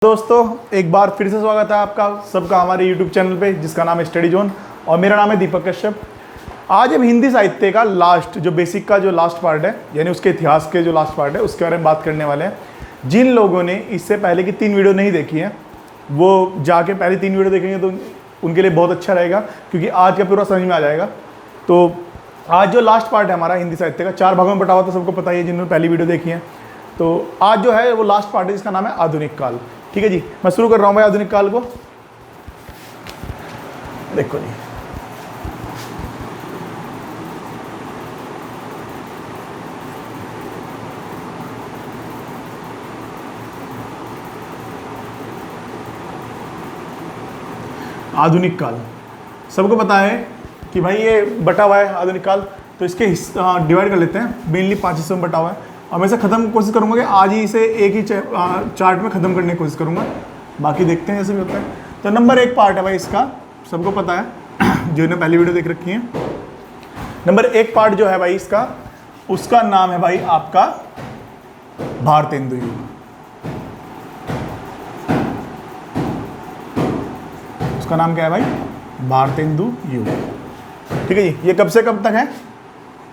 दोस्तों एक बार फिर से स्वागत है आपका सबका हमारे YouTube चैनल पे जिसका नाम है स्टडी जोन और मेरा नाम है दीपक कश्यप। आज हम हिंदी साहित्य का लास्ट जो बेसिक का जो लास्ट पार्ट है यानी उसके इतिहास के जो लास्ट पार्ट है उसके बारे में बात करने वाले हैं। जिन लोगों ने इससे पहले की 3 वीडियो नहीं देखी हैं वो जाके पहले 3 वीडियो देखेंगे तो उनके लिए बहुत अच्छा रहेगा क्योंकि आज का पूरा समझ में आ जाएगा। तो आज जो लास्ट पार्ट है हमारा हिंदी साहित्य का 4 भागों में बटा हुआ तो सबको पता ही है जिन्होंने पहली वीडियो देखी है। तो आज जो है वो लास्ट पार्ट है जिसका नाम है आधुनिक काल। ठीक है जी, मैं शुरू कर रहा हूं भाई आधुनिक काल को। देखो जी, आधुनिक काल सबको पता है कि भाई ये बटा हुआ है आधुनिक काल। तो इसके डिवाइड कर लेते हैं, मेनली 5 हिस्सों में बटा हुआ है और मैं इसे ख़त्म कोशिश करूंगा कि आज ही इसे एक ही चार्ट में ख़त्म करने की कोशिश करूंगा, बाकी देखते हैं जैसे भी होता है। तो नंबर 1 पार्ट है भाई इसका, सबको पता है जिन्होंने पहली वीडियो देख रखी है। नंबर 1 पार्ट जो है भाई इसका, उसका नाम है भाई आपका भारतेंदु युग। उसका नाम क्या है भाई? भारतेंदु युग। ठीक है जी, ये कब से कब तक है?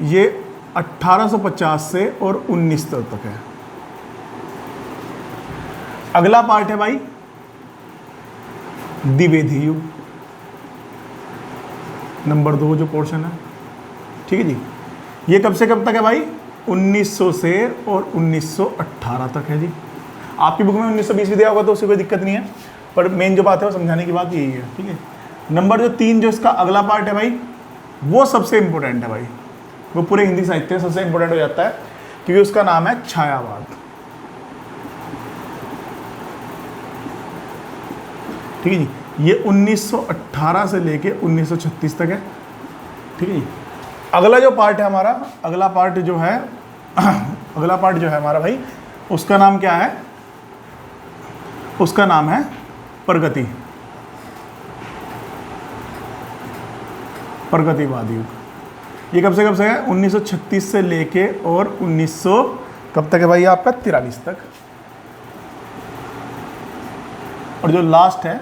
ये 1850 से और 1900 तक है। अगला पार्ट है भाई द्विवेदी युग, नंबर 2 जो पोर्शन है। ठीक है जी, ये कब से कब तक है भाई? 1900 से और 1918 तक है जी। आपकी बुक में 1920 भी दिया होगा तो उससे कोई दिक्कत नहीं है, पर मेन जो बात है वो समझाने की बात यही है। ठीक है, नंबर जो 3 जो इसका अगला पार्ट है भाई वो सबसे इंपॉर्टेंट है भाई, वो पूरे हिंदी साहित्य में सबसे इंपॉर्टेंट हो जाता है क्योंकि उसका नाम है छायावाद। ठीक है जी, ये 1918 से लेके 1936 तक है। ठीक है जी, अगला जो पार्ट है हमारा, अगला पार्ट जो है अगला पार्ट जो है हमारा भाई, उसका नाम क्या है? उसका नाम है प्रगति, प्रगतिवाद युग। ये कब से है? 1936 से लेके और 1900 कब तक है भाई आपका? 43 तक। और जो लास्ट है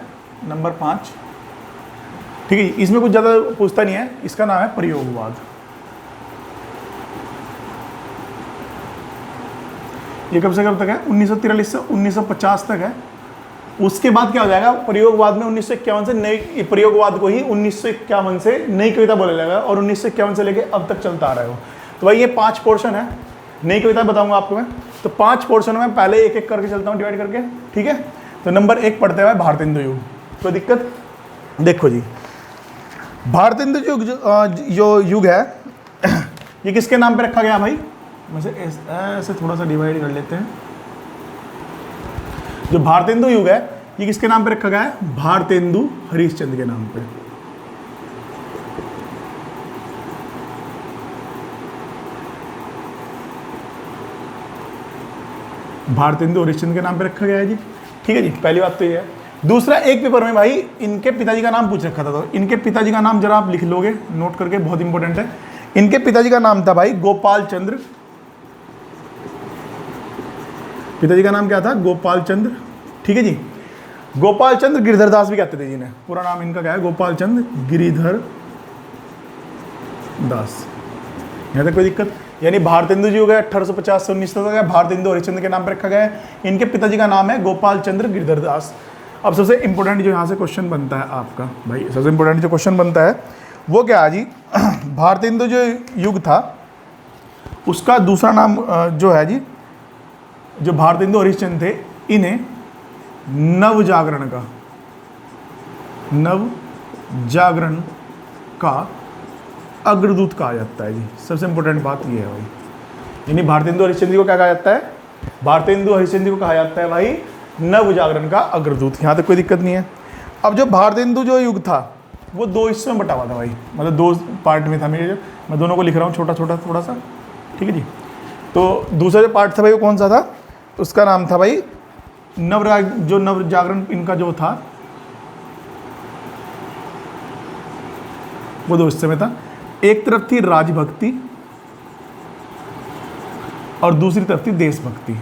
नंबर 5, ठीक है, इसमें कुछ ज़्यादा पूछता नहीं है, इसका नाम है प्रयोगवाद। ये कब से कब तक है? 1943 से 1950 तक है। उसके बाद क्या हो जाएगा? प्रयोगवाद में 1951 से नई, प्रयोगवाद को ही 1951 से नई कविता बोला जाएगा और 1951 से लेके अब तक चलता आ रहा है वो। तो भाई ये 5 पोर्शन है, नई कविता बताऊंगा आपको मैं। तो 5 पोर्शन में पहले एक एक करके चलता हूँ डिवाइड करके। ठीक है, तो नंबर 1 पढ़ते हुए भारतेंदु युग। कोई दिक्कत? देखो जी, भारतेंदु युग जो युग है ये किसके नाम पे रखा गया भाई? वैसे ऐसे थोड़ा सा डिवाइड कर लेते हैं। जो भारतेंदु युग है ये किसके नाम पे रखा गया है? भारतेंदु हरिश्चंद्र के नाम पे। भारतेंदु हरिश्चंद्र के नाम पे रखा गया है जी। ठीक है जी, पहली बात तो ये है। दूसरा, एक पेपर में भाई इनके पिताजी का नाम पूछ रखा था, तो इनके पिताजी का नाम जरा आप लिख लोगे नोट करके, बहुत इंपॉर्टेंट है। इनके पिताजी का नाम था भाई गोपाल चंद्र। पिताजी का नाम क्या था? गोपाल चंद्र। ठीक है जी, गोपाल चंद्र गिरधर दास भी कहते थे जिन्हें, पूरा नाम इनका क्या है? गोपाल चंद्र गिरिधर दास। यहाँ तक कोई दिक्कत? यानी भारतेंदु जी हो गए 1850 से 1900 तक है, भारतेंदु हरिश्चंद्र के नाम पर रखा गया है। इनके पिताजी का नाम है गोपाल चंद्र गिरधर दास। अब सबसे इंपॉर्टेंट जो यहाँ से क्वेश्चन बनता है आपका भाई, सबसे इंपॉर्टेंट जो क्वेश्चन बनता है वो क्या है जी? भारतेंदु जो युग था उसका दूसरा नाम जो है जी, जो भारतेंदु हरिश्चंद्र थे, इन्हें नव जागरण का अग्रदूत कहा जाता है जी। सबसे इंपॉर्टेंट बात ये है भाई, यानी भारतेंदु हरिश्चंद्र को क्या कहा जाता है? भारतेंदु हरिश्चंद्र को कहा जाता है भाई नव जागरण का अग्रदूत। यहाँ तक कोई दिक्कत नहीं है। अब जो भारतेंदु जो युग था वो 2 हिस्सों में बटा हुआ था भाई, मतलब 2 पार्ट में था मेरे, जो मैं दोनों को लिख रहा हूँ छोटा छोटा थोड़ा सा। ठीक है जी, तो दूसरा जो पार्ट था भाई वो कौन सा था? उसका नाम था भाई जो नव जागरण इनका जो था वो 2 हिस्से में था। एक तरफ थी राजभक्ति और दूसरी तरफ थी देशभक्ति।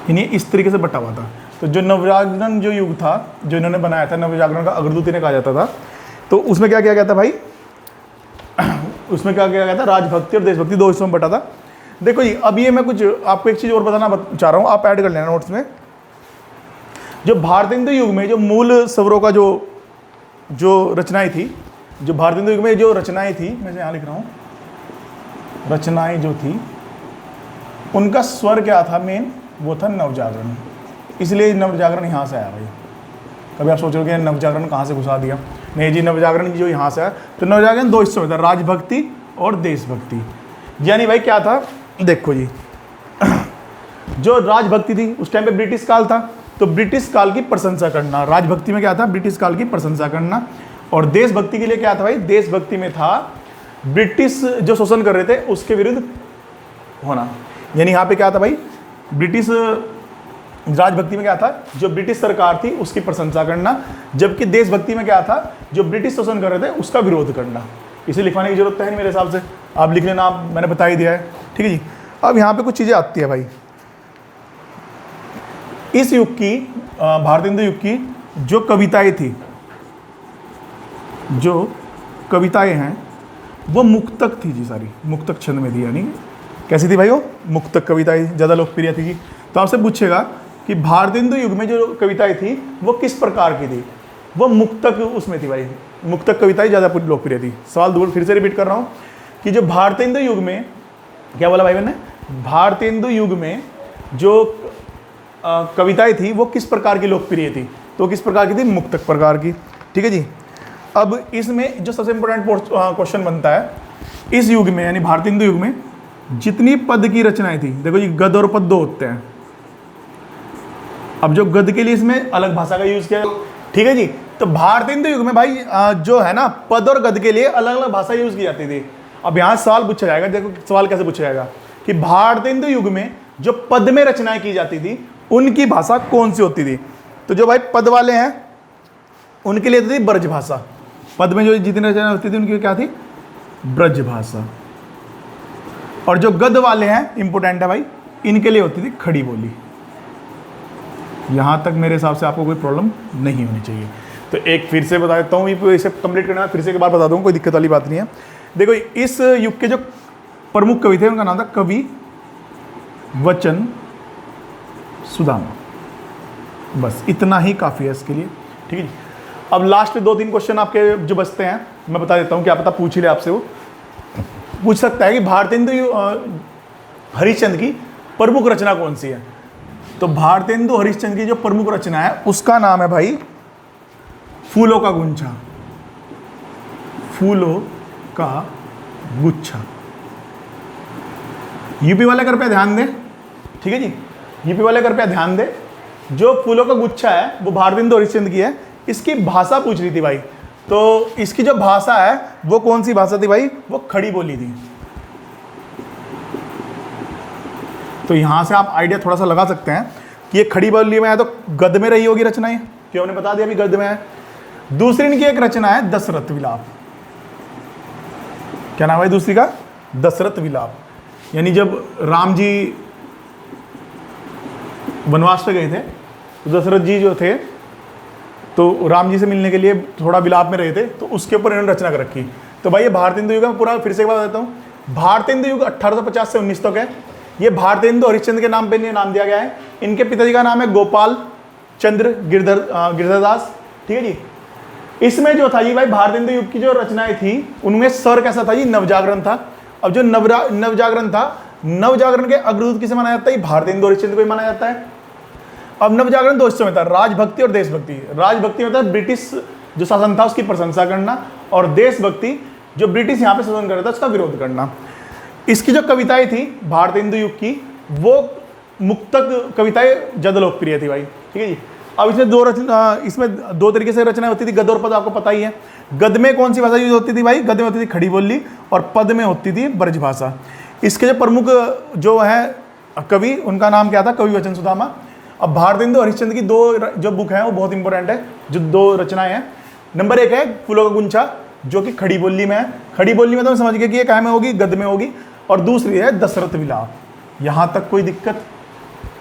यानी इस तरीके से बटा हुआ था। तो जो नवजागरण जो युग था, जो इन्होंने बनाया था, नवजागरण का अग्रदूत इन्हें कहा जाता था, तो उसमें क्या किया गया था भाई, उसमें क्या किया गया था, राजभक्ति और देशभक्ति दो हिस्सों में बटा था। देखो जी, अब ये मैं कुछ आपको एक चीज़ और बताना चाह रहा हूँ, आप ऐड कर लेना नोट्स में। जो भारतेंदु युग में जो मूल स्वरों का जो रचनाएं थी, जो भारतेंदु युग में जो रचनाएं थी, मैं यहाँ लिख रहा हूँ, रचनाएं जो थी उनका स्वर क्या था मेन, वो था नवजागरण। इसलिए नवजागरण यहाँ से आया भाई। कभी आप सोच रहे हो कि नवजागरण कहाँ से घुसा दिया, नहीं जी, नवजागरण जो यहाँ से आया। तो नवजागरण दो हिस्सों में था, राजभक्ति और देशभक्ति। यानी भाई क्या था, देखो जी, जो राजभक्ति थी उस टाइम पे ब्रिटिश काल था, तो ब्रिटिश काल की प्रशंसा करना। राजभक्ति में क्या था, ब्रिटिश काल की प्रशंसा करना। और देशभक्ति के लिए क्या था भाई, देशभक्ति में था ब्रिटिश जो शोषण कर रहे थे उसके विरुद्ध होना। यानी यहाँ पे क्या था भाई, ब्रिटिश राजभक्ति में क्या था, जो ब्रिटिश सरकार थी उसकी प्रशंसा करना, जबकि देशभक्ति में क्या था, जो ब्रिटिश शोषण कर रहे थे उसका विरोध करना। इसे लिखवाने की जरूरत है नहीं मेरे हिसाब से, आप लिख लेना, आप मैंने बता ही दिया है, ठीक है जी। अब यहाँ पे कुछ चीज़ें आती है भाई, इस युग की, भारतेंदु युग की जो कविताएं थी, जो कविताएं हैं वो मुक्तक थी जी, सारी मुक्तक छंद में थी। यानी कैसी थी भाई, वो मुक्तक कविताएं ज़्यादा लोकप्रिय थी। तो आपसे पूछेगा कि भारतेंदु युग में जो कविताएं थी वो किस प्रकार की थी, वो मुक्तक उसमें थी भाई, मुक्तक कविताएं ज़्यादा लोकप्रिय थी। सवाल दूर फिर से रिपीट कर रहा हूँ कि जो भारतेंदु युग में, क्या बोला भाई मैंने, भारतेंदु युग में जो कविताएं थी वो किस प्रकार की लोकप्रिय थी, तो किस प्रकार की थी, मुक्तक प्रकार की, ठीक है जी। अब इसमें जो सबसे इंपॉर्टेंट क्वेश्चन बनता है, इस युग में यानी भारतेंदु युग में जितनी पद की रचनाएं थी, देखो जी, गद और पद दो होते हैं। अब जो गद के लिए इसमें अलग भाषा का यूज किया, ठीक है जी। तो भारतेंदु युग में भाई जो है ना, पद और गद के लिए अलग अलग भाषा यूज की जाती थी। अब यहाँ सवाल पूछा जाएगा, देखो सवाल कैसे पूछा जाएगा कि भारतेंदु युग में जो पद में रचनाएं की जाती थी उनकी भाषा कौन सी होती थी। तो जो भाई पद वाले हैं उनके लिए थी ब्रज भाषा, पद में जो जितनी रचनाएं होती थी उनकी क्या थी, ब्रज भाषा। और जो गद वाले हैं, इंपोर्टेंट है भाई, इनके लिए होती थी खड़ी बोली। यहां तक मेरे हिसाब से आपको कोई प्रॉब्लम नहीं होनी चाहिए। तो एक फिर से बता देता हूँ, इसे कंप्लीट करना है, फिर से एक बार बता दूँ, कोई दिक्कत वाली बात नहीं है। देखो, इस युग के जो प्रमुख कवि थे उनका नाम था कवि वचन सुदामा। बस इतना ही काफ़ी है इसके लिए, ठीक है जी। अब लास्ट में 2-3 क्वेश्चन आपके जो बचते हैं मैं बता देता हूँ, क्या पता पूछ ही ले आपसे, वो पूछ सकता है कि भारतेंदु हरिश्चंद्र की प्रमुख रचना कौन सी है। तो भारतेंदु हरिश्चंद्र की जो प्रमुख रचना है उसका नाम है भाई फूलों का गुच्छा। फूलों का गुच्छा। यूपी वाले कृपया ध्यान दें, ठीक है जी, यूपी वाले कृपया ध्यान दें। जो फूलों का गुच्छा है वो भारतेंदु हरिश्चंद्र की है। इसकी भाषा पूछ रही थी भाई, तो इसकी जो भाषा है वो कौन सी भाषा थी भाई, वो खड़ी बोली थी। तो यहां से आप आइडिया थोड़ा सा लगा सकते हैं कि ये खड़ी बोली में है तो गद में रही होगी रचनाएं, क्यों हमने बता दिया अभी गद में है। दूसरी इनकी एक रचना है दशरथ विलाप। क्या नाम है दूसरी का, दशरथ विलाप। यानी जब राम जी वनवास पे गए थे तो दशरथ जी जो थे तो राम जी से मिलने के लिए थोड़ा विलाप में रहे थे, तो उसके ऊपर इन्होंने रचना कर रखी। तो भाई ये भारतेंदु युग है, पूरा फिर से एक बार बताता हूँ। भारतेंदु युग 1850 से 19 तक है। ये भारतेंदु हरिश्चंद्र के नाम पे इन्हें नाम दिया गया है। इनके पिताजी का नाम है गोपाल चंद्र गिरधरदास, ठीक है जी। इसमें जो था जी भाई भारतेंदु युग की जो रचनाएं थी उनमें स्वर कैसा था जी, नवजागरण था। अब जो नवजागरण था, नवजागरण के अग्रदूत किसे माना जाता है, भारतेंदु हरिश्चंद्र को ही माना जाता है। अब नवजागरण दो हिस्सों में था, राजभक्ति और देशभक्ति। राजभक्ति में था ब्रिटिश जो शासन था उसकी प्रशंसा करना, और देशभक्ति जो ब्रिटिश यहाँ पे शासन कर रहा था उसका विरोध करना। इसकी जो कविताएं थी भारतेंदु युग की, वो मुक्तक कविताएं ज्यादा लोकप्रिय थी भाई, ठीक है जी। अब इसमें दो तरीके से रचनाएं होती थी, गद और पद, आपको पता ही है। गद में कौन सी भाषा यूज होती थी भाई, गद में होती थी खड़ी बोली, और पद में होती थी ब्रज भाषा। इसके जो प्रमुख जो है कवि, उनका नाम क्या था, कवि वचन सुदामा। अब भारतेंदु हरिश्चंद्र की दो जो बुक है वो बहुत इंपॉर्टेंट है, जो दो रचनाएं हैं। नंबर 1 है फूलों का गुच्छा, जो कि खड़ी बोली में है। खड़ी बोली में तो समझ गए कि ये काय में होगी, गद में होगी। और दूसरी है दशरथ विलाप। यहाँ तक कोई दिक्कत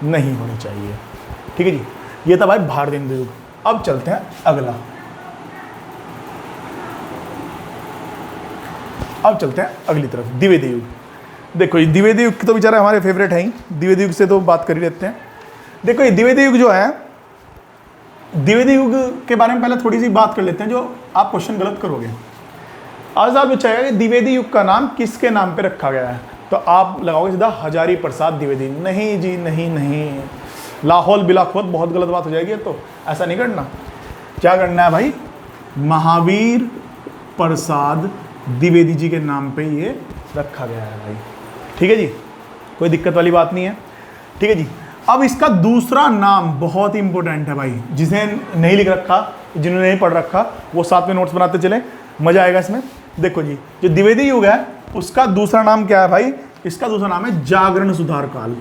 नहीं होनी चाहिए, ठीक है जी। ये था भाई भारत हिंदू युग। अब चलते हैं अगला, अब चलते हैं अगली तरफ, द्विवेदी युग। देखो ये द्विवेदी युग तो बेचारा हमारे फेवरेट है ही, द्विवेदी युग से तो बात कर ही लेते हैं। देखो ये द्विवेदी युग जो है, द्विवेदी युग के बारे में पहले थोड़ी सी बात कर लेते हैं, जो आप क्वेश्चन गलत करोगे। आज आप पूछेगा कि द्विवेदी युग का नाम किसके नाम पे रखा गया है, तो आप लगाओगे सीधा हजारी प्रसाद द्विवेदी। नहीं जी, नहीं, लाहौल बिलाखोत, बहुत गलत बात हो जाएगी। तो ऐसा नहीं करना। क्या करना है भाई, महावीर प्रसाद द्विवेदी जी के नाम पे ये रखा गया है भाई। ठीक है जी, कोई दिक्कत वाली बात नहीं है। ठीक है जी। अब इसका दूसरा नाम बहुत ही इंपॉर्टेंट है भाई, जिसे नहीं लिख रखा, जिन्होंने नहीं पढ़ रखा, वो साथ में नोट्स बनाते चले, मजा आएगा इसमें। देखो जी, जो द्विवेदी युग है उसका दूसरा नाम क्या है भाई, इसका दूसरा नाम है जागरण सुधार काल।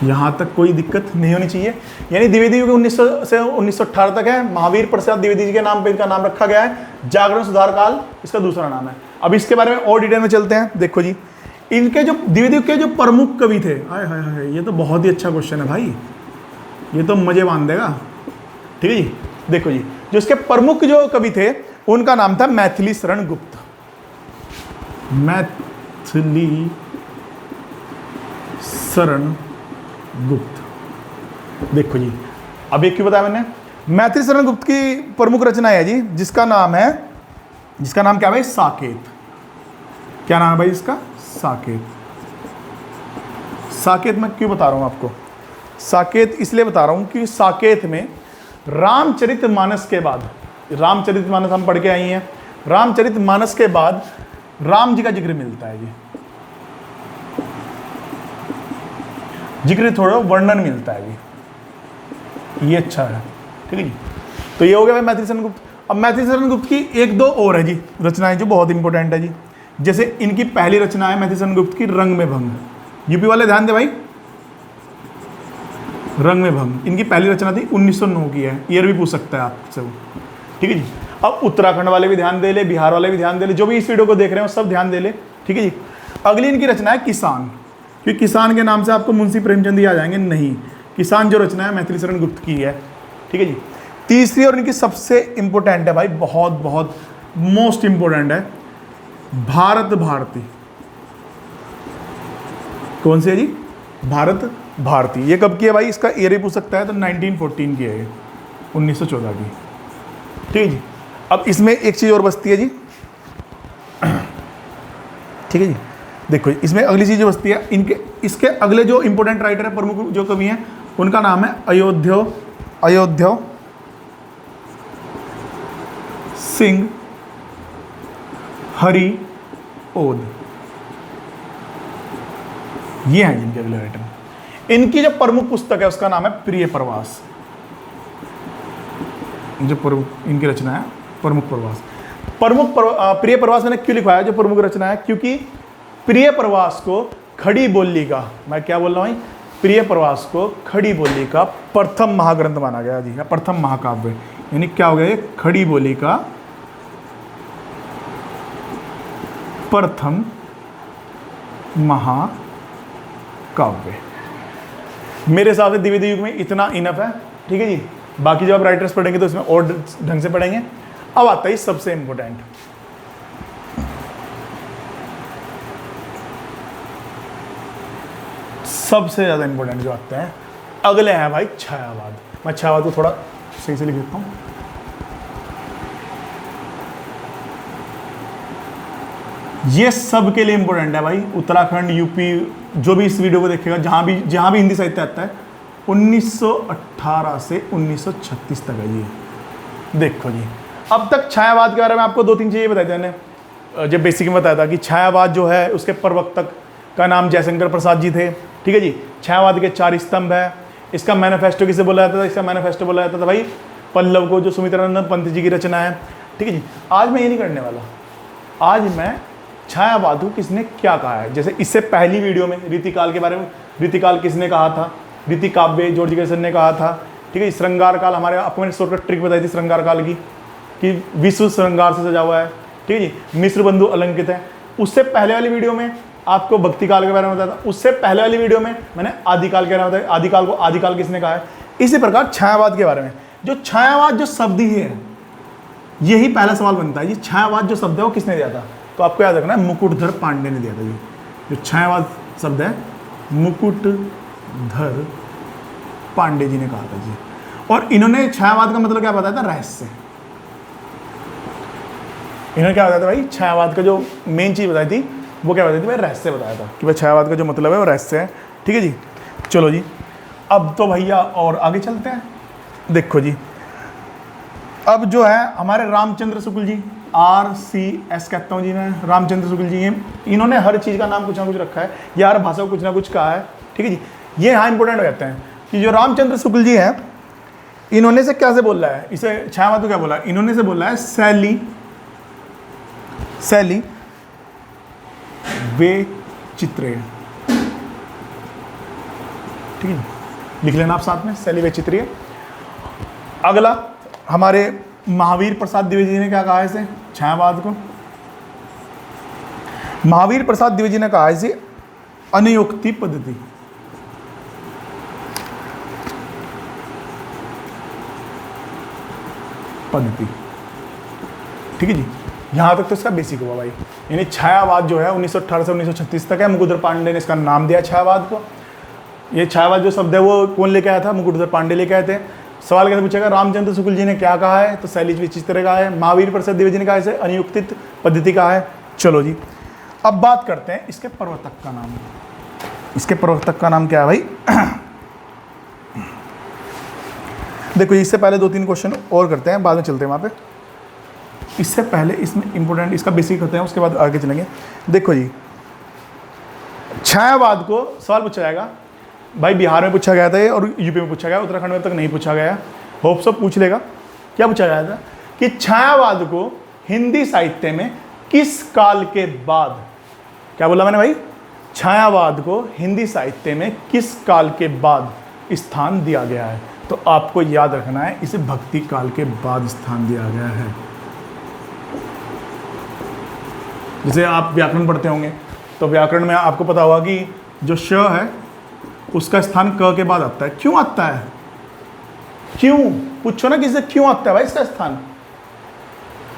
यहां तक कोई दिक्कत नहीं होनी चाहिए। यानी द्विवेदी युग 1900 से 1918 तक है। महावीर प्रसाद द्विवेदी जी के नाम पे इनका नाम रखा गया है। जागरण सुधार काल इसका दूसरा नाम है। अब इसके बारे में और डिटेल में चलते हैं। देखो जी, इनके जो द्विवेदी युग के जो प्रमुख कवि थे, हाय हाय हाय, ये तो बहुत ही अच्छा क्वेश्चन है भाई, ये तो मजे बांध देगा। ठीक है जी। देखो जी, जो इसके प्रमुख जो कवि थे उनका नाम था मैथिली शरण गुप्त। मैथिली शरण गुप्त। देखो जी, अब एक क्यों बताया मैंने, मैथिली शरण गुप्त की प्रमुख रचना है जी, जिसका नाम क्या भाई, साकेत। क्या नाम है भाई इसका, साकेत। साकेत मैं क्यों बता रहा हूं आपको, साकेत इसलिए बता रहा हूं कि साकेत में रामचरितमानस के बाद, रामचरितमानस हम पढ़ के आई हैं, रामचरितमानस के बाद राम जी का जिक्र मिलता है जी, जिक्र थोड़ा वर्णन मिलता है जी, ये अच्छा है। ठीक है जी। तो ये हो गया भाई मैथिली शरण गुप्त। अब मैथिली शरण गुप्त की एक दो और है जी रचनाएं जो बहुत इंपॉर्टेंट है जी। जैसे इनकी पहली रचना है मैथिली शरण गुप्त की रंग में भंग। यूपी वाले ध्यान दे भाई, रंग में भंग इनकी पहली रचना थी, 1909 की है। ईयर भी पूछ सकता है आपसे वो। ठीक है जी। अब उत्तराखंड वाले भी ध्यान दे ले, बिहार वाले भी ध्यान दे ले, जो भी इस वीडियो को देख रहे हैं वो सब ध्यान दे ले। ठीक है जी। अगली इनकी रचना है किसान, क्योंकि किसान के नाम से आपको मुंशी प्रेमचंद ही आ जाएंगे, नहीं, किसान जो रचना है मैथिली शरण गुप्त की है। ठीक है जी। तीसरी और इनकी सबसे इंपॉर्टेंट है भाई, बहुत बहुत मोस्ट इंपॉर्टेंट है, भारत भारती। कौन सी है जी, भारत भारती। ये कब की है भाई, इसका ईयर ही पूछ सकता है, तो 1914 की है ये, 1914 की। ठीक है जी। अब इसमें एक चीज़ और बचती है जी। ठीक है जी। देखो इसमें अगली चीज़ जो बचती है, इसके अगले जो इंपॉर्टेंट राइटर है, प्रमुख जो कवि हैं, उनका नाम है अयोध्या सिंह हरि ओद। ये हैं जिनके अगले राइटर। इनकी जो प्रमुख पुस्तक है उसका नाम है प्रिय प्रवास। जो प्रमुख इनकी रचना है प्रमुख प्रवास। प्रिय प्रवास मैंने क्यों लिखवाया जो प्रमुख रचना है, क्योंकि प्रिय प्रवास को खड़ी बोली का, मैं क्या बोल रहा हूँ, प्रिय प्रवास को खड़ी बोली का प्रथम महाग्रंथ माना गया जी, या प्रथम महाकाव्य। यानी क्या हो गया ये, खड़ी बोली का प्रथम महाकाव्य। मेरे हिसाब से द्विवेदी युग में इतना इनफ है। ठीक है जी। बाकी जब आप राइटर्स पढ़ेंगे तो इसमें और ढंग से पढ़ेंगे। अब आता है सबसे इंपॉर्टेंट, सबसे ज्यादा इंपॉर्टेंट जो आते हैं अगले हैं भाई छायावाद। मैं छायावाद को थोड़ा सही से लिख देता हूं। ये सब के लिए इंपॉर्टेंट है भाई। उत्तराखंड, यूपी, जो भी इस वीडियो को देखेगा, जहां भी हिंदी साहित्य आता है, 1918 से 1936 तक है ये। देखो जी, अब तक छायावाद के बारे में आपको दो तीन चीजें बताई थी मैंने। जब बेसिक में बताया था कि छायावाद जो है उसके प्रवक्तक का नाम जयशंकर प्रसाद जी थे। ठीक है जी। छायावाद के 4 स्तंभ है। इसका मैनिफेस्टो किसे बोला जाता था, इसका मैनिफेस्टो बोला जाता था भाई पल्लव को, जो सुमित्रानंद पंत जी की रचना है। ठीक है जी। आज मैं ये नहीं करने वाला, आज मैं छायावाद को किसने क्या कहा है। जैसे इससे पहली वीडियो में रीतिकाल के बारे में, रीतिकाल किसने कहा था, रीति काव्य जॉर्ज गैरिसन ने कहा था। ठीक है। श्रृंगार काल, हमारे आपको मैंने शॉर्टकट ट्रिक बताई थी श्रृंगार काल की, कि विश्व श्रृंगार से सजा हुआ है। ठीक है जी। मिश्र बंधु अलंकित है। उससे पहले वाली वीडियो में आपको भक्ति काल के बारे में बताया था। उससे पहले वाली वीडियो में मैंने आदिकाल के बारे में बताया, आदिकाल को आदिकाल किसने कहा है। इसी प्रकार छायावाद के बारे में, जो छायावाद जो शब्द ही है, यही पहला सवाल बनता है जी, छायावाद जो शब्द है वो किसने दिया था। तो आपको याद रखना है मुकुटधर पांडे ने दिया था जी। जो छायावाद शब्द है मुकुटधर पांडे जी ने कहा था जी। और इन्होंने छायावाद का मतलब क्या बताया था, रहस्य। इन्होंने क्या बताया था भाई, छायावाद का जो मेन चीज बताई थी वो क्या बताई थी भाई, रहस्य बताया था कि भाई छायावाद का जो मतलब है वो रहस्य है। ठीक है जी, चलो जी, अब तो भैया और आगे चलते हैं। देखो जी, अब जो है हमारे रामचंद्र शुक्ल जी, RCS कहता हूँ जी मैं, रामचंद्र शुक्ल जी, इन्होंने हर चीज़ का नाम कुछ ना कुछ रखा है या हर भाषा को कुछ ना कुछ कहा है। ठीक है जी, ये यहाँ इंपॉर्टेंट हो जाते हैं कि जो रामचंद्र शुक्ल जी हैं, इन्होंने से क्या से बोल रहा है, इसे छायावाद को क्या बोला है, इन्होंने से बोला है शैली वे चित्रेय। ठीक है, लिख लेना आप साथ में, शैली वे चित्रेय। अगला हमारे महावीर प्रसाद द्विवेदी जी ने क्या कहा है इसे, छायावाद को। महावीर प्रसाद द्विवेदी जी ने कहा है इसे अनुयुक्ति पद्धति। ठीक है जी, यहां तक तो इसका बेसिक हुआ भाई। यानी छायावाद जो है 1918 से 1936 तक है। मुकुटधर पांडे ने इसका नाम दिया छायावाद को। ये छायावाद जो शब्द है वो कौन लेके आया था, मुकुटधर पांडे लेके आए थे। सवाल कैसे पूछेगा, रामचंद्र शुक्ल जी ने क्या कहा है, तो शैली वे चित्रेय कहा है। महावीर प्रसाद द्विवेदी ने कहा इसे अनुयुक्तित पद्धति कहा है। चलो जी, अब बात करते हैं इसके प्रवर्तक का नाम। इसके प्रवर्तक का नाम क्या है भाई देखो, इससे पहले 2-3 क्वेश्चन और करते हैं, बाद में चलते हैं वहाँ पे। इससे पहले इसमें इंपॉर्टेंट इसका बेसिक होते हैं, उसके बाद आगे चलेंगे। देखो जी, छायावाद को सवाल पूछा जाएगा भाई, बिहार में पूछा गया था ये और यूपी में पूछा गया, उत्तराखंड में तक नहीं पूछा गया। होप सब पूछ लेगा। क्या पूछा गया था कि छायावाद को हिंदी साहित्य में किस काल के बाद, क्या बोला मैंने भाई, छायावाद को हिंदी साहित्य में किस काल के बाद स्थान दिया गया है। तो आपको याद रखना है, इसे भक्ति काल के बाद स्थान दिया गया है। जैसे आप व्याकरण पढ़ते होंगे तो व्याकरण में आपको पता होगा कि जो श है उसका स्थान क के बाद आता है। क्यों आता है, क्यों पूछो ना, किससे क्यों आता है भाई इसका स्थान,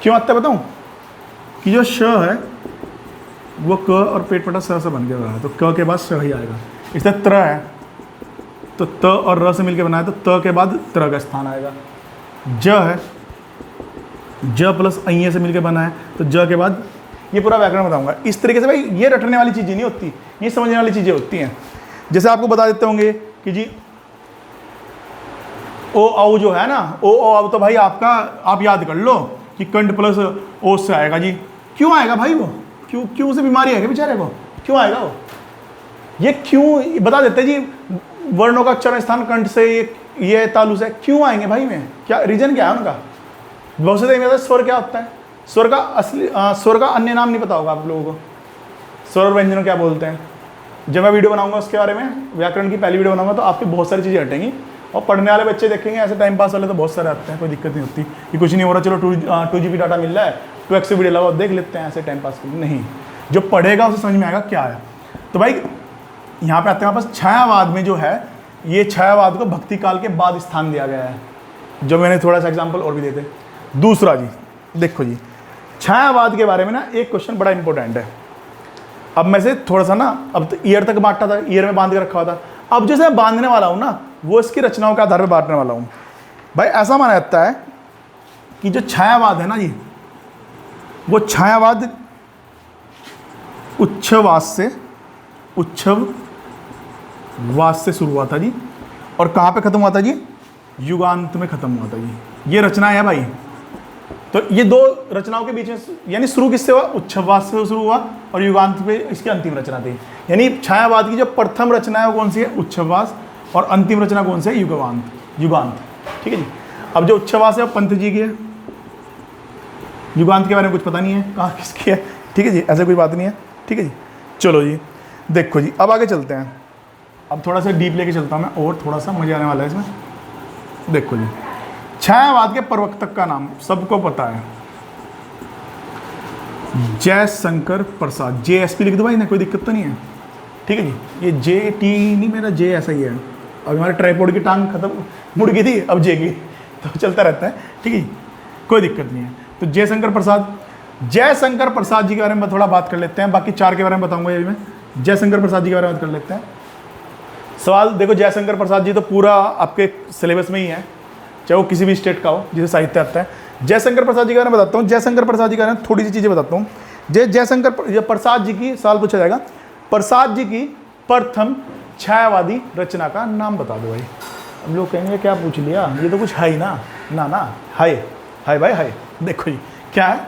क्यों आता है बताऊं, कि जो श है वो क और पेट पटा स से बन के बना है, तो क के बाद श ही आएगा। इससे त्र है तो त और र से मिलकर बना है, तो त के बाद त्र का स्थान आएगा। ज है, ज प्लस अ से मिलकर बना है, तो ज के बाद, ये पूरा व्याकरण बताऊंगा। इस तरीके से भाई ये रटने वाली चीज़ें नहीं होती, ये समझने वाली चीज़ें होती हैं। जैसे आपको बता देते होंगे कि जी ओ औ जो है ना, ओ औ तो भाई आपका आप याद कर लो कि कंठ प्लस ओ से आएगा जी। क्यों आएगा भाई वो, क्यों से बीमारी है बेचारे को, क्यों आएगा वो, ये क्यों बता देते जी। वर्णों का उच्चारण स्थान कंठ से, ये तालु से, क्यों आएंगे भाई में, क्या रीजन क्या है उनका। बहुत से देखते स्वर क्या होता है, स्वर का असली स्वर का अन्य नाम नहीं पता होगा आप लोगों को, स्वर और व्यंजनों क्या बोलते हैं। जब मैं वीडियो बनाऊंगा उसके बारे में, व्याकरण की पहली वीडियो बनाऊंगा, तो आपकी बहुत सारी चीज़ें हटेंगी। और पढ़ने वाले बच्चे देखेंगे, ऐसे टाइम पास वाले तो बहुत सारे आते हैं, कोई दिक्कत नहीं होती कि कुछ नहीं हो रहा, चलो 2GB डाटा मिल रहा है, 2x वीडियो लगाओ देख लेते हैं, ऐसे टाइम पास के लिए नहीं। जो पढ़ेगा उसे समझ में आएगा क्या है। तो भाई यहाँ पे आते हैं वापस, छायावाद में जो है, ये छायावाद को भक्ति काल के बाद स्थान दिया गया है। जो मैंने थोड़ा सा एग्जाम्पल और भी देते। दूसरा जी, देखो जी, छायावाद के बारे में ना एक क्वेश्चन बड़ा इंपॉर्टेंट है। अब मैं से थोड़ा सा ना, अब तो ईयर तक बांटता था, ईयर में बांध के रखा हुआ था। अब जैसे मैं बांधने वाला हूँ ना, वो इसकी रचनाओं के आधार पर बांटने वाला हूँ। भाई ऐसा माना जाता है कि जो छायावाद है ना जी, वो छायावाद उच्छवाद से शुरू हुआ था जी, और कहाँ पे खत्म हुआ था जी, युगांत में खत्म हुआ था जी। ये रचना है भाई। तो ये दो रचनाओं के बीच में, यानी शुरू किससे हुआ, उच्छवाद से शुरू हुआ, और युगांत पे इसकी अंतिम रचना थी। यानी छायावाद की जो प्रथम रचना है वो कौन सी है, उच्छवाद, और अंतिम रचना कौन सी है, युगांत। ठीक है जी। अब जो उच्छवाद है वो पंत जी की है, युगांत के बारे में कुछ पता नहीं है कहाँ किसकी है। ठीक है जी, ऐसा कोई बात नहीं है। ठीक है जी, चलो जी, देखो जी, अब आगे चलते हैं। अब थोड़ा सा डीप लेके चलता हूँ मैं, और थोड़ा सा मजा आने वाला है इसमें। देखो जी, छायावाद के प्रवर्तक का नाम सबको पता है, जयशंकर प्रसाद, JSP लिख दो भाई ना, कोई दिक्कत तो नहीं है, ठीक है जी। ये JT नहीं, मेरा J ऐसा ही है, अभी हमारे ट्राइपॉड की टांग खत्म मुड़ गई थी, अब J की, तो चलता रहता है, ठीक है जी, कोई दिक्कत नहीं है। तो जयशंकर प्रसाद, जयशंकर प्रसाद जी के बारे में थोड़ा बात कर लेते हैं, बाकी 4 के बारे में बताऊंगा ये मैं। जयशंकर प्रसाद जी के बारे में बात कर लेते हैं। सवाल देखो, जयशंकर प्रसाद जी तो पूरा आपके सिलेबस में ही है, चाहे वो किसी भी स्टेट का हो जिसे साहित्य आता है। जयशंकर प्रसाद जी के बारे में बताता हूँ, जयशंकर प्रसाद जी के बारे में थोड़ी सी चीज़ें बताता हूँ। जयशंकर प्रसाद जी की सवाल पूछा जाएगा, प्रसाद जी की प्रथम छायावादी रचना का नाम बता दो भाई। हम लोग कहेंगे क्या पूछ लिया, ये तो कुछ है ही ना, ना हाय हाय भाई हाय। देखो जी क्या है,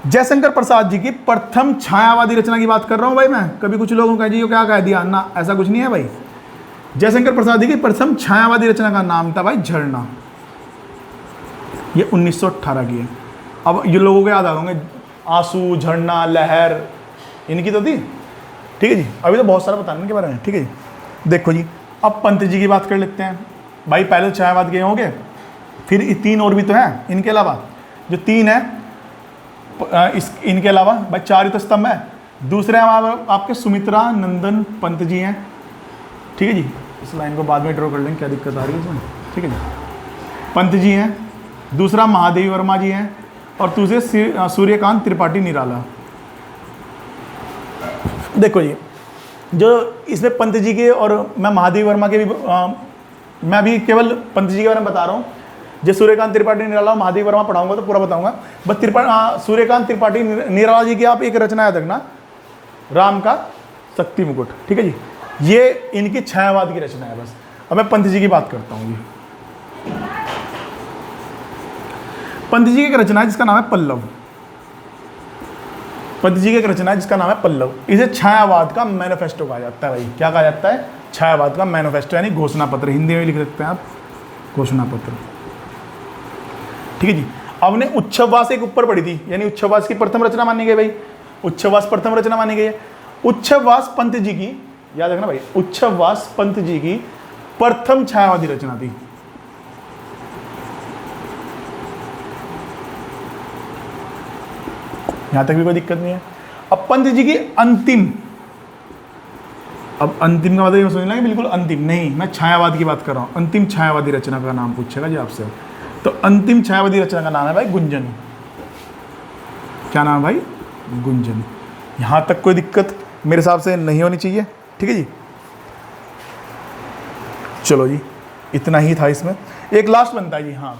जयशंकर प्रसाद जी की प्रथम छायावादी रचना की बात कर रहा हूं भाई मैं। कभी कुछ लोगों का जी क्या कह दिया ना, ऐसा कुछ नहीं है भाई। जयशंकर प्रसाद जी की प्रथम छायावादी रचना का नाम था भाई झरना, ये 1918 की है। अब ये लोगों को याद आ होंगे, आंसू, झरना, लहर, इनकी तो थी, ठीक है जी। अभी तो बहुत सारा बताना इनके बारे में, ठीक है जी। देखो जी, अब पंत जी की बात कर लेते हैं भाई। पहले छायावाद के होंगे, फिर 3 और भी तो हैं इनके अलावा, जो 3 है इनके अलावा भाई 4 ही तो स्तंभ है। दूसरे हम आपके सुमित्रा नंदन पंत जी हैं, ठीक है जी। इस लाइन को बाद में ड्रॉ कर लेंगे, क्या दिक्कत आ रही है इसमें, ठीक है जी। पंत जी हैं, दूसरा महादेवी वर्मा जी हैं, और दूसरे सूर्यकांत त्रिपाठी निराला। देखो जी, जो इसमें पंत जी के और मैं महादेवी वर्मा के भी मैं अभी केवल पंत जी के बारे में बता रहा हूँ। जो सूर्यकांत त्रिपाठी निराला, महादेवी वर्मा पढ़ाऊंगा तो पूरा बताऊंगा। बस सूर्यकांत त्रिपाठी निराला जी की आप एक रचना याद रखना, राम का शक्ति मुकुट, ठीक है जी। ये इनकी छायावाद की रचना है बस। अब मैं पंत जी की बात करता हूँ जी। पंत जी की एक रचना है जिसका नाम है पल्लव। पंत जी की एक रचना है जिसका नाम है पल्लव। इसे छायावाद का मैनिफेस्टो कहा जाता है भाई। क्या कहा जाता है? छायावाद का मैनिफेस्टो, यानी घोषणा पत्र। हिंदी में लिख सकते हैं आप, घोषणा पत्र, ठीक है जी। अब ने उच्छवास एक ऊपर पड़ी थी, यानी उच्छवास की प्रथम रचना मानी गई भाई। उच्छवास प्रथम रचना मानी गई है। उच्छवास पंत जी की, याद रखना भाई, उच्छवास पंत जी की प्रथम छायावादी रचना थी। यहां तक भी कोई दिक्कत नहीं है। अब पंत जी की अंतिम, अब अंतिम का मतलब समझ लेंगे, बिल्कुल अंतिम नहीं, मैं छायावाद की बात कर रहा हूं। अंतिम छायावादी रचना का नाम पूछेगा जी आपसे, तो अंतिम छायावादी रचना का नाम है भाई गुंजन। क्या नाम है भाई? गुंजन। यहां तक कोई दिक्कत मेरे हिसाब से नहीं होनी चाहिए, ठीक है जी। चलो जी, इतना ही था इसमें। एक लास्ट बनता है जी, हाँ,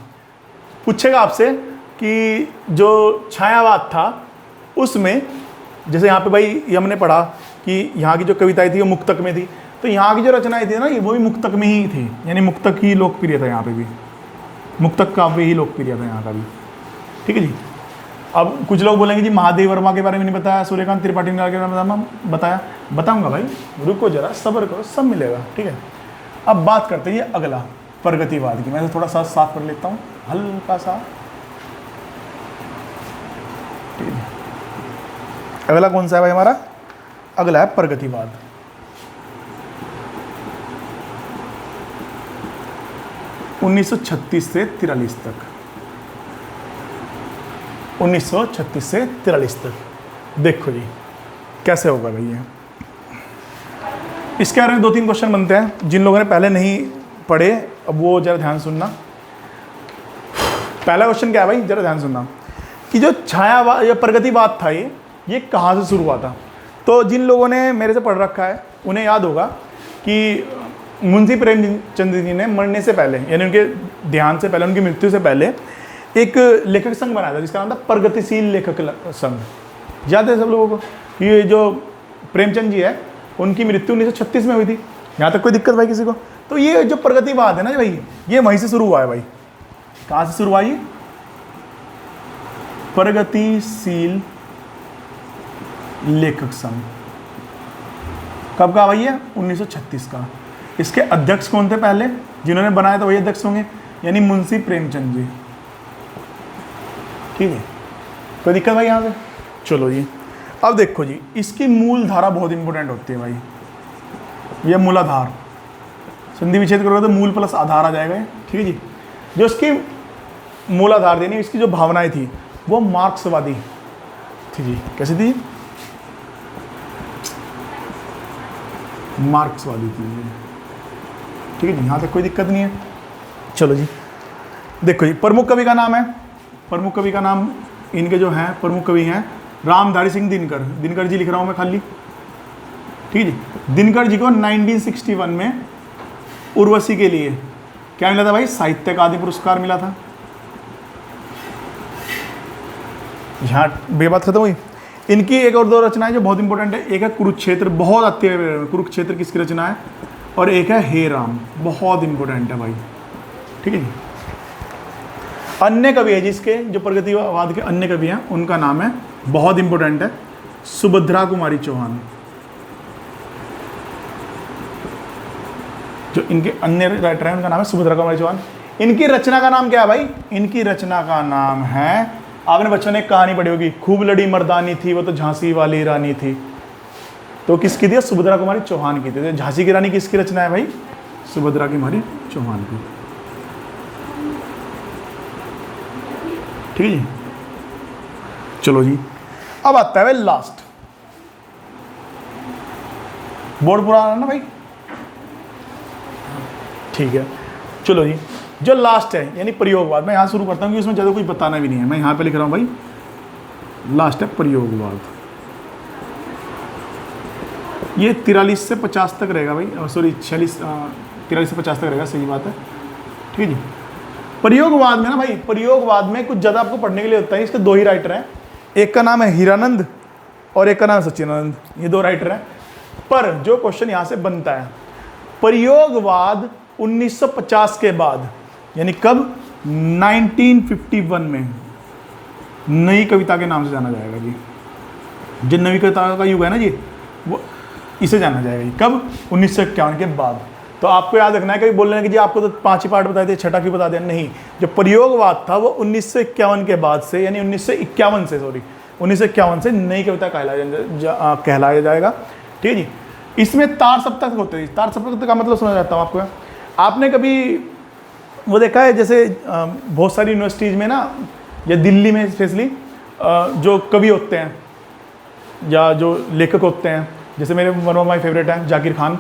पूछेगा आपसे कि जो छायावाद था उसमें, जैसे यहाँ पे भाई ये हमने पढ़ा कि यहाँ की जो कविताएं थी वो मुक्तक में थी, तो यहाँ की जो रचनाएं थी ना, ये वो भी मुक्तक में ही थी, यानी मुक्तक ही लोकप्रिय था यहाँ पे भी, मुक्तक काव्य ही लोकप्रिय था यहाँ का भी, ठीक है जी। अब कुछ लोग बोलेंगे जी महादेव वर्मा के बारे में नहीं बताया, सूर्यकांत त्रिपाठी के बारे में बताया, बताऊंगा भाई, रुको जरा, सब्र करो, सब मिलेगा, ठीक है। अब बात करते हैं अगला, प्रगतिवाद की। मैं तो थोड़ा सा साफ कर लेता हूँ, हल्का सा, ठीक है। अगला कौन सा है भाई हमारा? अगला है प्रगतिवाद। उन्नीस सौ 36 से 43 तक, 1936 से 43 तक। देखो जी कैसे होगा भाई ये। इसके बारे में 2-3 क्वेश्चन बनते हैं, जिन लोगों ने पहले नहीं पढ़े अब वो जरा ध्यान सुनना। पहला क्वेश्चन क्या है भाई, जरा ध्यान सुनना, कि जो छायावाद या प्रगतिवाद था ये कहाँ से शुरू हुआ था। तो जिन लोगों ने मेरे से पढ़ रखा है उन्हें याद होगा कि मुंशी प्रेमचंद जी ने मरने से पहले, यानी उनके देहांत से पहले, उनकी मृत्यु से पहले एक लेखक संघ बनाया था जिसका नाम था प्रगतिशील लेखक संघ। याद है सब लोगों को? ये जो प्रेमचंद जी है उनकी मृत्यु 1936 में हुई थी। यहाँ तक कोई दिक्कत भाई किसी को? तो ये जो प्रगतिवाद है ना भाई, ये वहीं से शुरू हुआ है भाई। कहाँ से शुरू हुआ ये? प्रगतिशील लेखक संघ। कब का भाई है? 1936 का। इसके अध्यक्ष कौन थे पहले? जिन्होंने बनाया था वही अध्यक्ष होंगे, यानी मुंशी प्रेमचंद जी, ठीक है। कोई दिक्कत भाई यहाँ से? चलो जी, अब देखो जी, इसकी मूल धारा बहुत इंपॉर्टेंट होती है भाई। यह मूलाधार, संधि विच्छेद करोगे तो मूल प्लस आधार आ जाएगा, ठीक है जी। जो इसकी मूलाधार, यानी इसकी जो भावनाएं थी वो मार्क्सवादी थी जी, कैसी थी? मार्क्स वाली थी। ठीक है जी, यहाँ तक कोई दिक्कत नहीं है। चलो जी, देखो जी, प्रमुख कवि का नाम है, प्रमुख कवि का नाम इनके जो हैं प्रमुख कवि हैं रामधारी सिंह दिनकर। दिनकर जी लिख रहा हूँ मैं खाली, ठीक है जी। दिनकर जी को 1961 में उर्वशी के लिए क्या मिला था भाई? साहित्य अकादमी पुरस्कार मिला था। यहाँ बेबात खत्म हुई। इनकी एक और दो रचनाएं जो बहुत इंपॉर्टेंट है, एक है कुरुक्षेत्र, बहुत आती है कुरुक्षेत्र किसकी रचना है, और एक है हे राम, बहुत इंपॉर्टेंट है भाई, ठीक है जी। अन्य कवि है जिसके जो प्रगतिवाद के अन्य कवि हैं उनका नाम है, बहुत इंपॉर्टेंट है, सुभद्रा कुमारी चौहान। जो इनके अन्य राइटर हैं उनका नाम है सुभद्रा कुमारी चौहान। इनकी रचना का नाम क्या है भाई? इनकी रचना का नाम है, आपने बच्चों ने कहानी पढ़ी होगी, खूब लड़ी मर्दानी थी वो तो झांसी वाली रानी थी। तो किसकी थी? सुभद्रा कुमारी चौहान की थी। झांसी की रानी किसकी रचना है भाई? सुभद्रा कुमारी चौहान की, ठीक है जी। चलो जी, अब आता है लास्ट, बोर्ड पूरा आ रहा ना भाई, ठीक है। चलो जी, जो लास्ट है यानी प्रयोगवाद, मैं यहाँ शुरू करता हूँ कि उसमें ज़्यादा कुछ बताना भी नहीं है, मैं यहाँ पे लिख रहा हूँ भाई, लास्ट है प्रयोगवाद। ये 43 से 50 तक रहेगा भाई, सॉरी 43 से 50 तक रहेगा, सही बात है, ठीक है जी। प्रयोगवाद में ना भाई, प्रयोगवाद में कुछ ज़्यादा आपको पढ़ने के लिए होता है। इसके दो ही राइटर हैं, एक का नाम है हीरानंद और एक का नाम सच्चिदानंद, ये दो राइटर हैं। पर जो क्वेश्चन यहाँ से बनता है, प्रयोगवाद 1950 के बाद यानी कब? 1951 में नई कविता के नाम से जाना जाएगा जी। जो नई कविता का युग है ना जी, वो इसे जाना जाएगा जी। कब? 1951 के बाद। तो आपको याद रखना है, कभी बोल रहे हैं कि जी आपको तो 5 ही पार्ट बताए थे, छठा क्यों बता दिया? नहीं, जो प्रयोगवाद था वो 1951 के बाद से, यानी 1951 से, सॉरी 1951 से नई कविता कहलाया जाएगा, ठीक है जी। इसमें तार सप्तक होते हैं। तार सप्तक का मतलब समझ जाता हूँ आपको। आपने कभी वो देखा है, जैसे बहुत सारी यूनिवर्सिटीज़ में ना, या दिल्ली में स्पेशली, जो कवि होते हैं या जो लेखक होते हैं, जैसे मेरे वन ऑफ माई फेवरेट हैं जाकिर खान,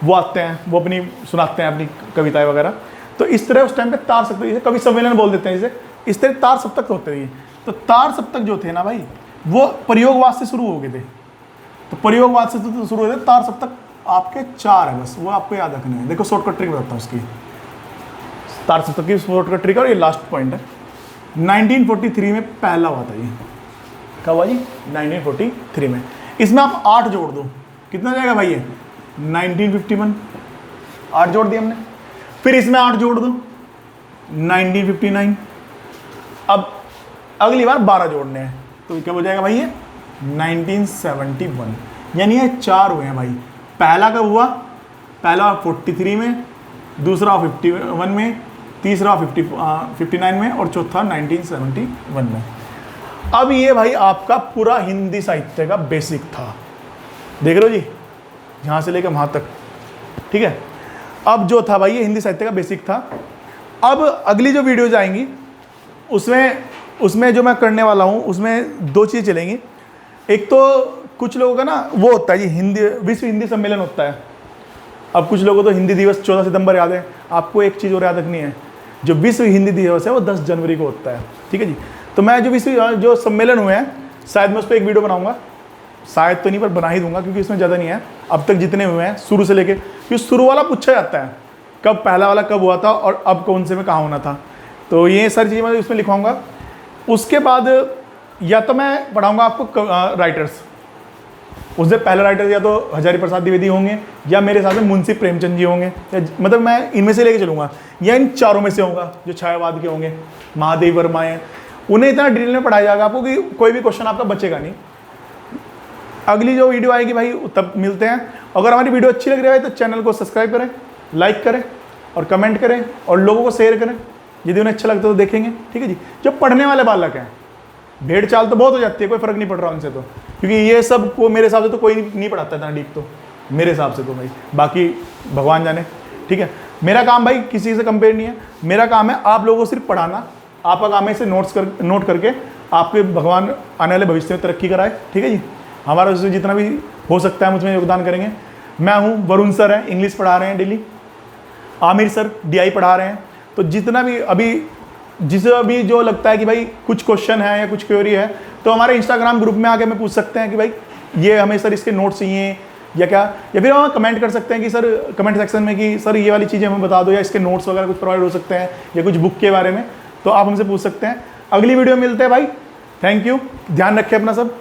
वो आते हैं, वो अपनी सुनाते हैं अपनी कविताएं वगैरह। तो इस तरह उस टाइम पे तार सप्तक, जैसे कवि सम्मेलन बोल देते हैं इसे, इस तरह तार सप्तक होते हैं। तो तार सप्तक जो थे ना भाई, वो प्रयोगवाद से शुरू हो गए थे। तो प्रयोगवाद से तो शुरू हुए थे, तार सप्तक आपके 4 है बस, वो आपको याद रखने हैं। देखो शॉर्टकट ट्रिक बताता हूँ उसकी, तार सप्तक की शॉर्टकट ट्रिक, और ये लास्ट पॉइंट है। 1943 में पहला हुआ था ये। कब हुआ जी? 1943 में। इसमें आप 8 जोड़ दो, कितना जाएगा भाई ये? 1951, 8 जोड़ दिया हमने। फिर इसमें 8 जोड़ दो, 1959। अब अगली बार 12 जोड़ने हैं, तो क्या हो जाएगा भाई ये? 1971। यानी ये 4 हुए हैं भाई। पहला कब हुआ? पहला 43 में, दूसरा 51 में, तीसरा 59 में, और चौथा 1971 में। अब ये भाई आपका पूरा हिंदी साहित्य का बेसिक था, देख रहे हो जी, यहाँ से लेकर वहाँ तक, ठीक है। अब जो था भाई ये हिंदी साहित्य का बेसिक था। अब अगली जो वीडियोज आएंगी उसमें जो मैं करने वाला हूँ, उसमें 2 चीज़ चलेंगी। एक तो कुछ लोगों का ना वो होता है जी, हिंदी विश्व हिंदी सम्मेलन होता है। अब कुछ लोगों को तो हिंदी दिवस 14 सितंबर याद है। आपको एक चीज़ और याद रखनी है, जो विश्व हिंदी दिवस है वो 10 जनवरी को होता है, ठीक है जी। तो मैं जो विश्व जो सम्मेलन हुए हैं, शायद मैं उस पर एक वीडियो बनाऊंगा, शायद तो नहीं पर बना ही दूंगा, क्योंकि इसमें ज़्यादा नहीं है अब तक जितने हुए हैं शुरू से लेके, क्योंकि शुरू वाला पूछा जाता है कब पहला वाला कब हुआ था और अब कौन से में कहाँ होना था। तो ये सारी चीज़ें मैं इसमें लिखवाऊंगा। उसके बाद या तो मैं पढ़ाऊँगा आपको राइटर्स, उससे पहले राइटर या तो हजारी प्रसाद द्विवेदी होंगे, या मेरे साथ में मुंशी प्रेमचंद जी होंगे, या मतलब मैं इनमें से लेके चलूँगा, या इन चारों में से होगा जो छायावाद के होंगे, महादेव वर्मा हैं। उन्हें इतना डिटेल में पढ़ाया जाएगा आपको कि कोई भी क्वेश्चन आपका बचेगा नहीं। अगली जो वीडियो आएगी भाई तब मिलते हैं। अगर हमारी वीडियो अच्छी लग रही है तो चैनल को सब्सक्राइब करें, लाइक करें और कमेंट करें और लोगों को शेयर करें यदि उन्हें अच्छा लगता है तो देखेंगे, ठीक है जी। जो पढ़ने वाले बालक हैं, भेड़ चाल तो बहुत हो जाती है, कोई फर्क नहीं पड़ रहा उनसे तो, क्योंकि ये सब को मेरे हिसाब से तो कोई नहीं पढ़ाता इतना डीप, तो मेरे हिसाब से तो भाई, बाकी भगवान जाने, ठीक है। मेरा काम भाई किसी से कंपेयर नहीं है, मेरा काम है आप लोगों को सिर्फ पढ़ाना। आपका काम है इसे नोट करके आपके भगवान आने वाले भविष्य में तरक्की कराए, ठीक है जी। हमारा उससे जितना भी हो सकता है मुझमें योगदान करेंगे। मैं हूँ, वरुण सर हैं, इंग्लिश पढ़ा रहे हैं डेली, आमिर सर DI पढ़ा रहे हैं। तो जितना भी जिसे अभी जो लगता है कि भाई कुछ क्वेश्चन है या कुछ क्वेरी है, तो हमारे इंस्टाग्राम ग्रुप में आके हमें पूछ सकते हैं कि भाई ये हमें सर इसके नोट्स चाहिए या क्या, या फिर हम कमेंट कर सकते हैं कि सर कमेंट सेक्शन में कि सर ये वाली चीज़ें हमें बता दो, या इसके नोट्स वगैरह कुछ प्रोवाइड हो सकते हैं या कुछ बुक के बारे में, तो आप हमसे पूछ सकते हैं। अगली वीडियो में मिलते हैं भाई, थैंक यू, ध्यान रखें अपना सब।